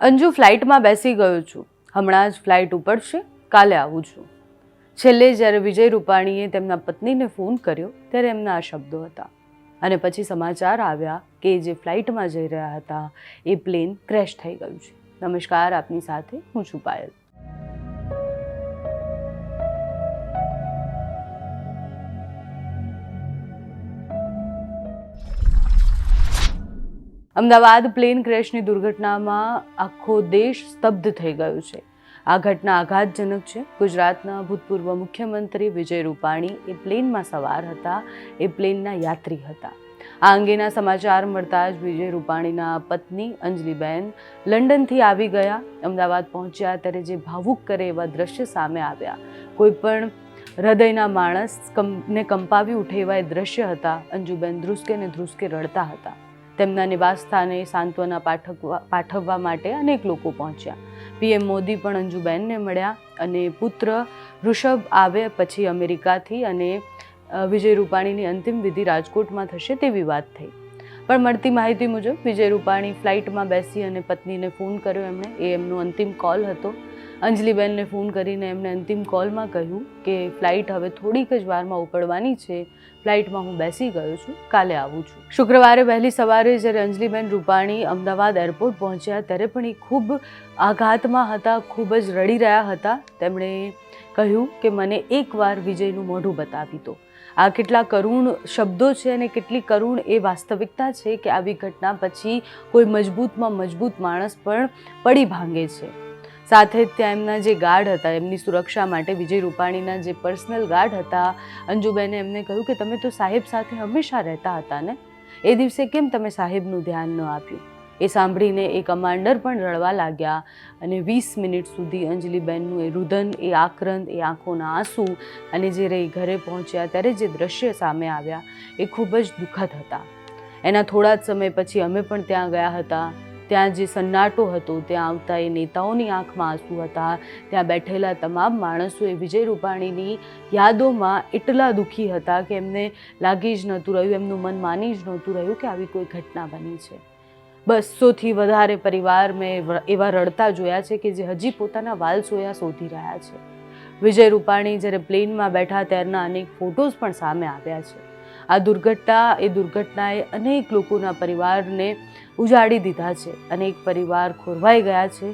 અંજુ ફ્લાઇટમાં બેસી ગયો છું. હમણાં જ ફ્લાઇટ ઉપડશે, કાલે આવું છું. છેલ્લે જ્યારે વિજય રૂપાણીએ તેમના પત્નીને ફોન કર્યો ત્યારે એમના આ શબ્દો હતા. અને પછી સમાચાર આવ્યા કે જે ફ્લાઇટમાં જઈ રહ્યા હતા એ પ્લેન ક્રેશ થઈ ગયું છે. નમસ્કાર, આપની સાથે હું છું પાયલ. અમદાવાદ પ્લેન ક્રેશની દુર્ઘટનામાં આખો દેશ સ્તબ્ધ થઈ ગયો છે. આ ઘટના આઘાતજનક છે. ગુજરાતના ભૂતપૂર્વ મુખ્યમંત્રી વિજય રૂપાણી એ પ્લેનમાં સવાર હતા, એ પ્લેનના યાત્રી હતા. આ અંગેના સમાચાર મળતા જ વિજય રૂપાણીના પત્ની અંજલિબેન લંડનથી આવી ગયા. અમદાવાદ પહોંચ્યા ત્યારે જે ભાવુક કરે એવા દ્રશ્ય સામે આવ્યા. કોઈ પણ હૃદયના માણસને કંપાવી ઉઠે એવા એ દ્રશ્ય હતા. અંજુબેન ધ્રુસકે ને ધ્રુસકે રડતા હતા. તેમના નિવાસ સ્થાને સાંત્વના પાઠવવા માટે અનેક લોકો પહોંચ્યા. પીએમ મોદી પણ અંજુબેનને મળ્યા અને પુત્ર ઋષભ આવે પછી અમેરિકાથી અને વિજય રૂપાણીની અંતિમ વિધિ રાજકોટમાં થશે તેવી વાત થઈ. પણ મળતી માહિતી મુજબ વિજય રૂપાણી ફ્લાઇટમાં બેસી અને પત્નીને ફોન કર્યો. એ એમનો અંતિમ કોલ હતો. અંજલિબેનને ફોન કરીને એમણે અંતિમ કોલમાં કહ્યું કે ફ્લાઇટ હવે થોડીક જ વારમાં ઉપડવાની છે, ફ્લાઇટમાં હું બેસી ગયો છું, કાલે આવું છું. શુક્રવારે વહેલી સવારે જ્યારે અંજલિબેન રૂપાણી અમદાવાદ એરપોર્ટ પહોંચ્યા ત્યારે પણ એ ખૂબ આઘાતમાં હતા, ખૂબ જ રડી રહ્યા હતા. તેમણે કહ્યું કે મને એકવાર વિજયનું મોઢું બતાવી દો. આ કેટલા કરુણ શબ્દો છે અને કેટલી કરુણ એ વાસ્તવિકતા છે કે આવી ઘટના પછી કોઈ મજબૂતમાં મજબૂત માણસ પણ પડી ભાંગે છે. સાથે જ ત્યાં એમના જે ગાર્ડ હતા, એમની સુરક્ષા માટે વિજય રૂપાણીના જે પર્સનલ ગાર્ડ હતા, અંજુબેને એમને કહ્યું કે તમે તો સાહેબ સાથે હંમેશા રહેતા હતા ને, એ દિવસે કેમ તમે સાહેબનું ધ્યાન ન આપ્યું? એ સાંભળીને એ કમાન્ડર પણ રડવા લાગ્યા અને 20 મિનિટ સુધી અંજલિબેનનું એ રુદન, એ આક્રંદ, એ આંખોના આંસુ અને જ્યારે એ ઘરે પહોંચ્યા ત્યારે જે દ્રશ્ય સામે આવ્યા એ ખૂબ જ દુઃખદ હતા. એના થોડા જ સમય પછી અમે પણ ત્યાં ગયા હતા. ત્યાં જે સન્નાટો હતો, ત્યાં આવતા એ નેતાઓની આંખમાં આંસુ હતા. ત્યાં બેઠેલા તમામ માણસો એ વિજય રૂપાણીની યાદોમાં એટલા દુઃખી હતા કે એમને લાગી જ નહોતું રહ્યું, એમનું મન માની જ નહોતું રહ્યું કે આવી કોઈ ઘટના બની છે. 200થી વધારે પરિવાર મેં એવા રડતા જોયા છે કે જે હજી પોતાના વાલસોયા શોધી રહ્યા છે. વિજય રૂપાણી જ્યારે પ્લેનમાં બેઠા ત્યારના અનેક ફોટોઝ પણ સામે આવ્યા છે. આ દુર્ઘટનાએ અનેક લોકોના પરિવારને ઉજાડી દીધા છે. અનેક પરિવાર ખોરવાઈ ગયા છે.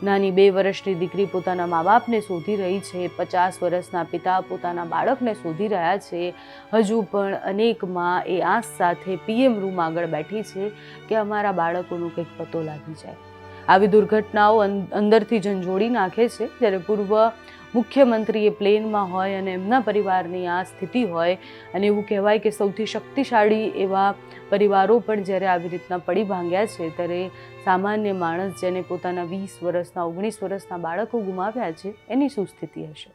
નાની 2 વર્ષની દીકરી પોતાના મા બાપને શોધી રહી છે. 50 વર્ષના પિતા પોતાના બાળકને શોધી રહ્યા છે. હજુ પણ અનેક માં એ આસ સાથે પીએમ રૂમ આગળ બેઠી છે કે અમારા બાળકોનો કંઈક પતો લાગી જાય. આવી દુર્ઘટનાઓ અંદરથી ઝંઝોડી નાખે છે. જ્યારે પૂર્વ મુખ્યમંત્રી એ પ્લેનમાં હોય અને એમના પરિવારની આ સ્થિતિ હોય અને એવું કહેવાય કે સૌથી શક્તિશાળી એવા પરિવારો પણ જ્યારે આવી રીતના પડી ભાંગ્યા છે ત્યારે સામાન્ય માણસ જેને પોતાના 20 વર્ષના 19 વર્ષના બાળકો ગુમાવ્યા છે એની શું સ્થિતિ હશે?